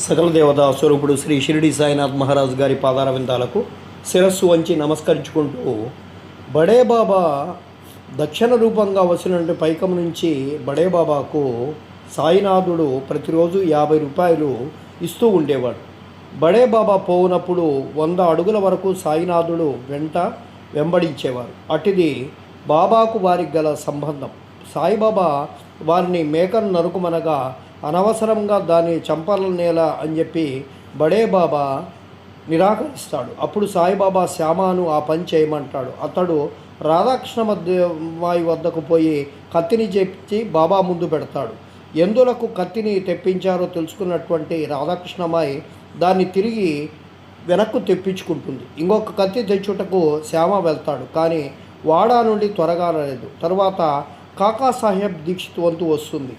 సకల దేవతా స్వరూపుడు శ్రీ షిరిడి సాయినాథ్ మహారాజ్ గారి పాదార విందాలకు శిరస్సు వంచి నమస్కరించుకుంటూ బడే బాబా దక్షిణ రూపంగా వచ్చినటువంటి పైకం నుంచి బడే బాబాకు సాయినాథుడు ప్రతిరోజు 50 రూపాయలు ఇస్తూ ఉండేవాడు. బడే బాబా పోవునప్పుడు 100 అడుగుల వరకు సాయినాథుడు వెంబడించేవారు. అటుది బాబాకు వారికి గల సంబంధం. సాయిబాబా వారిని మేకను నరుకుమనగా అనవసరంగా దాన్ని చంపాలనేల అని చెప్పి బడే బాబా నిరాకరిస్తాడు. అప్పుడు సాయిబాబా శ్యామాను ఆ పని చేయమంటాడు. అతడు రాధాకృష్ణమాయి వద్దకు పోయి కత్తిని చెప్పి బాబా ముందు పెడతాడు. ఎందులకు కత్తిని తెప్పించారో తెలుసుకున్నటువంటి రాధాకృష్ణమాయి దాన్ని తిరిగి వెనక్కు తెప్పించుకుంటుంది. ఇంకొక కత్తి తెచ్చుటకు శ్యామ వెళ్తాడు, కానీ వాడా నుండి త్వరగా రాలేదు. తర్వాత కాకాసాహెబ్ దీక్షిత్ వంతు వస్తుంది.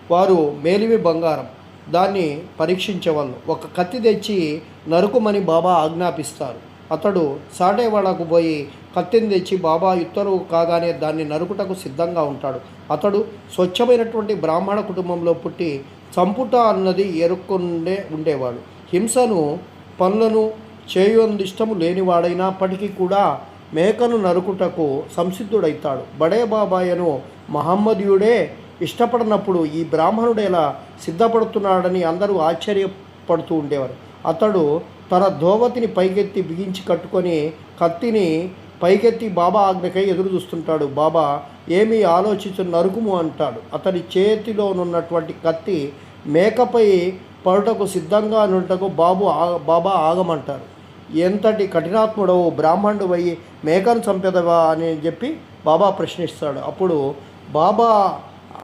వారు మేలిమి బంగారం, దాన్ని పరీక్షించవలను. ఒక కత్తి తెచ్చి నరుకుమని బాబా ఆజ్ఞాపిస్తారు. అతడు సాటేవాడకు పోయి కత్తిని తెచ్చి బాబా ఉత్తరువు కాగానే దాన్ని నరుకుటకు సిద్ధంగా ఉంటాడు. అతడు స్వచ్ఛమైనటువంటి బ్రాహ్మణ కుటుంబంలో పుట్టి చంపుట అన్నది ఎరుక్కుండే ఉండేవాడు. హింసను పనులను చేయందిష్టము లేనివాడైనప్పటికీ కూడా మేకను నరుకుటకు సంసిద్ధుడైతాడు. బడే బాబాయను మహమ్మదీయుడే ఇష్టపడినప్పుడు ఈ బ్రాహ్మణుడు ఎలా సిద్ధపడుతున్నాడని అందరూ ఆశ్చర్యపడుతూ ఉండేవారు. అతడు తన ధోవతిని పైకెత్తి బిగించి కట్టుకొని కత్తిని పైకెత్తి బాబా ఆజ్ఞకై ఎదురు చూస్తుంటాడు. బాబా ఏమీ ఆలోచించు నరుకుము అంటాడు. అతని చేతిలోనున్నటువంటి కత్తి మేకపై పడుటకు సిద్ధంగా నుంటకు బాబా ఆగమంటారు. ఎంతటి కఠినాత్ముడవు, బ్రాహ్మణుడు అయ్యి మేకను చంపెదవా అని చెప్పి బాబా ప్రశ్నిస్తాడు. అప్పుడు బాబా